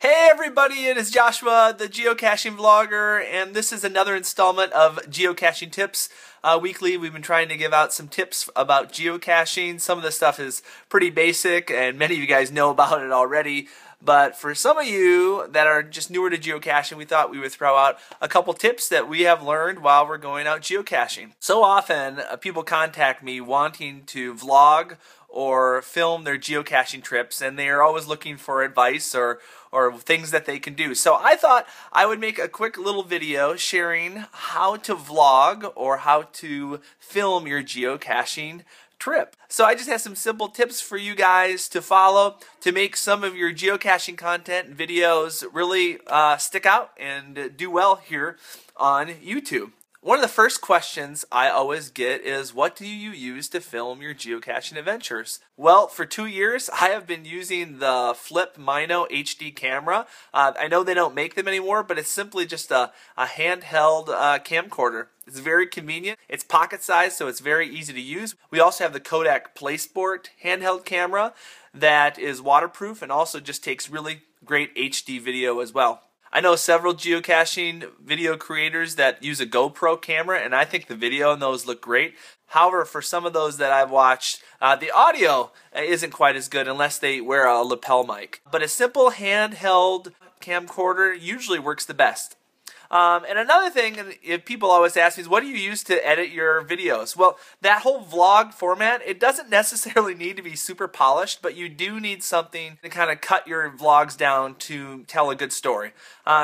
Hey everybody, it is Joshua, the geocaching vlogger, and this is another installment of Geocaching Tips. Weekly, we've been trying to give out some tips about geocaching. Some of the stuff is pretty basic, and many of you guys know about it already. But for some of you that are just newer to geocaching, we thought we would throw out a couple tips that we have learned while we're going out geocaching. So often, people contact me wanting to vlog or film their geocaching trips, and they are always looking for advice or things that they can do. So I thought I would make a quick little video sharing how to vlog or how to film your geocaching trip. So I just have some simple tips for you guys to follow to make some of your geocaching content and videos really stick out and do well here on YouTube. One of the first questions I always get is, what do you use to film your geocaching adventures? Well, for 2 years, I have been using the Flip Mino HD camera. I know they don't make them anymore, but it's simply just a handheld camcorder. It's very convenient. It's pocket sized, so it's very easy to use. We also have the Kodak PlaySport handheld camera that is waterproof and also just takes really great HD video as well. I know several geocaching video creators that use a GoPro camera, and I think the video on those look great. However, for some of those that I've watched, the audio isn't quite as good unless they wear a lapel mic. But a simple handheld camcorder usually works the best. And another thing, if people always ask me, is what do you use to edit your videos? Well, that whole vlog format, it doesn't necessarily need to be super polished, but you do need something to kind of cut your vlogs down to tell a good story.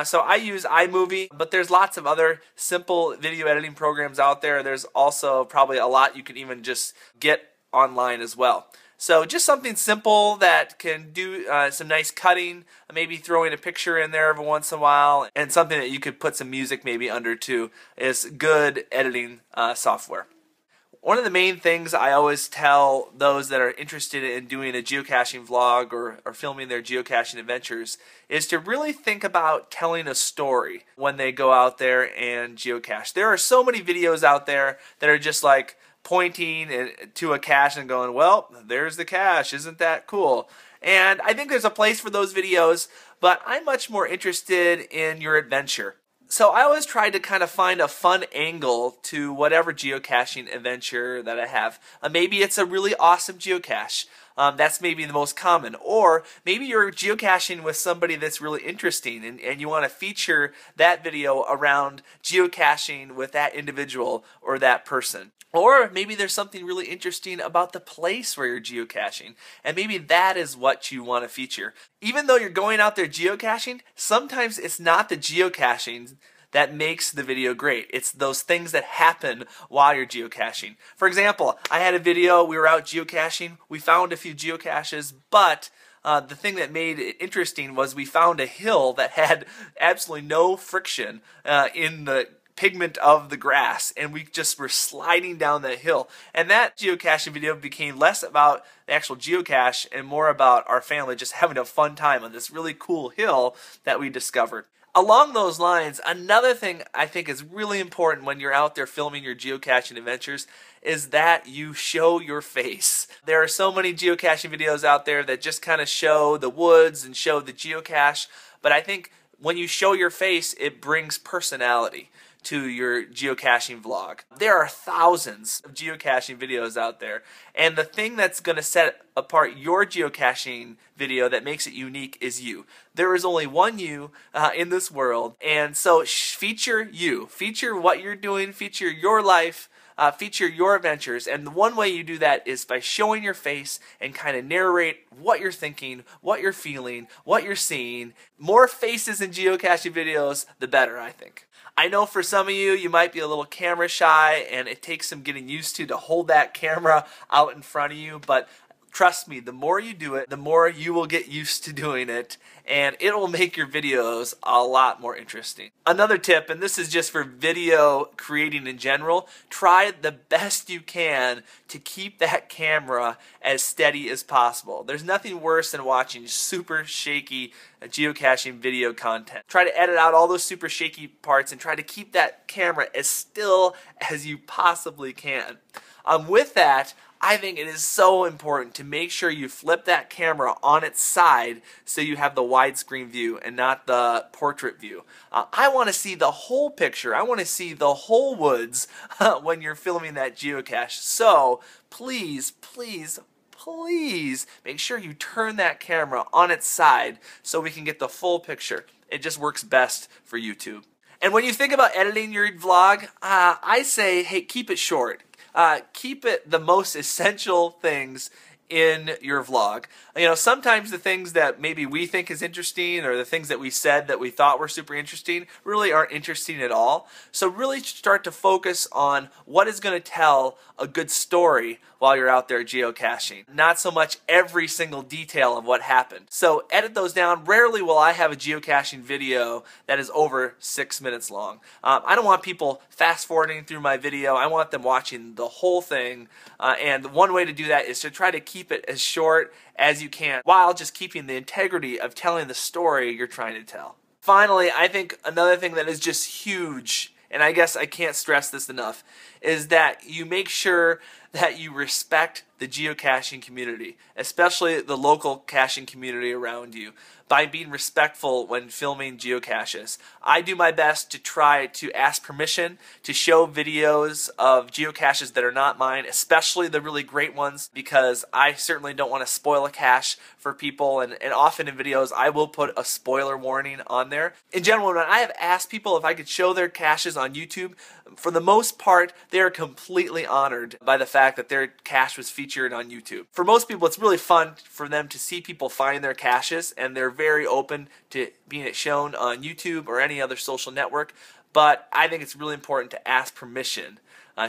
So I use iMovie, but there's lots of other simple video editing programs out there. There's also probably a lot you can even just get online as well. So just something simple that can do some nice cutting, maybe throwing a picture in there every once in a while, and something that you could put some music maybe under too is good editing software. One of the main things I always tell those that are interested in doing a geocaching vlog or filming their geocaching adventures is to really think about telling a story when they go out there and geocache. There are so many videos out there that are just like pointing to a cache and going, well, there's the cache, isn't that cool? And I think there's a place for those videos, but I'm much more interested in your adventure. So I always try to kind of find a fun angle to whatever geocaching adventure that I have. Maybe it's a really awesome geocache. That's maybe the most common. Or maybe you're geocaching with somebody that's really interesting and you want to feature that video around geocaching with that individual or that person. Or maybe there's something really interesting about the place where you're geocaching, and maybe that is what you want to feature. Even though you're going out there geocaching, sometimes it's not the geocaching that makes the video great. It's those things that happen while you're geocaching. For example, I had a video, we were out geocaching, we found a few geocaches, but the thing that made it interesting was we found a hill that had absolutely no friction in the pigment of the grass, and we just were sliding down that hill. And that geocaching video became less about the actual geocache and more about our family just having a fun time on this really cool hill that we discovered. Along those lines, another thing I think is really important when you're out there filming your geocaching adventures is that you show your face. There are so many geocaching videos out there that just kind of show the woods and show the geocache, but I think when you show your face, it brings personality to your geocaching vlog. There are thousands of geocaching videos out there, and the thing that's going to set apart your geocaching video that makes it unique is you. There is only one you in this world, and so feature you. Feature what you're doing, feature your life, feature your adventures, and the one way you do that is by showing your face and kind of narrate what you're thinking, what you're feeling, what you're seeing. More faces in geocaching videos, the better, I think. I know for some of you, you might be a little camera shy, and it takes some getting used to hold that camera out in front of you, but trust me, the more you do it, the more you will get used to doing it, and it will make your videos a lot more interesting. Another tip, and this is just for video creating in general, try the best you can to keep that camera as steady as possible. There's nothing worse than watching super shaky geocaching video content. Try to edit out all those super shaky parts and try to keep that camera as still as you possibly can. With that, I think it is so important to make sure you flip that camera on its side so you have the widescreen view and not the portrait view. I want to see the whole picture. I want to see the whole woods when you're filming that geocache. So please, please, please make sure you turn that camera on its side so we can get the full picture. It just works best for YouTube. And when you think about editing your vlog, I say, hey, keep it short. Keep it the most essential things in your vlog. You know, sometimes the things that maybe we think is interesting or the things that we said that we thought were super interesting really aren't interesting at all. So really start to focus on what is going to tell a good story while you're out there geocaching. Not so much every single detail of what happened. So edit those down. Rarely will I have a geocaching video that is over 6 minutes long. I don't want people fast forwarding through my video. I want them watching the whole thing. And one way to do that is to try to keep it as short as you can while just keeping the integrity of telling the story you're trying to tell. Finally, I think another thing that is just huge, and I guess I can't stress this enough, is that you make sure that you respect the geocaching community, especially the local caching community around you, by being respectful when filming geocaches. I do my best to try to ask permission to show videos of geocaches that are not mine, especially the really great ones, because I certainly don't want to spoil a cache for people, and often in videos I will put a spoiler warning on there. In general, when I have asked people if I could show their caches on YouTube, for the most part, they are completely honored by the fact that their cache was featured on YouTube. For most people, it's really fun for them to see people find their caches, and they're very open to being shown on YouTube or any other social network, but I think it's really important to ask permission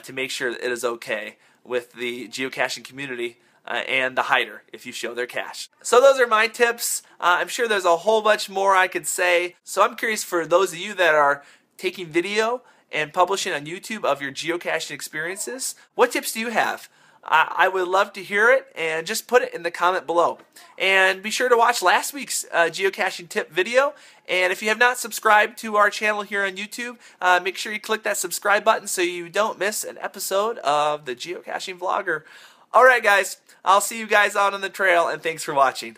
to make sure that it is okay with the geocaching community and the hider if you show their cache. So those are my tips. I'm sure there's a whole bunch more I could say, so I'm curious for those of you that are taking video and publishing on YouTube of your geocaching experiences, what tips do you have? I would love to hear it, and just put it in the comment below. And be sure to watch last week's geocaching tip video. And if you have not subscribed to our channel here on YouTube, make sure you click that subscribe button so you don't miss an episode of the Geocaching Vlogger. Alright guys, I'll see you guys out on the trail, and thanks for watching.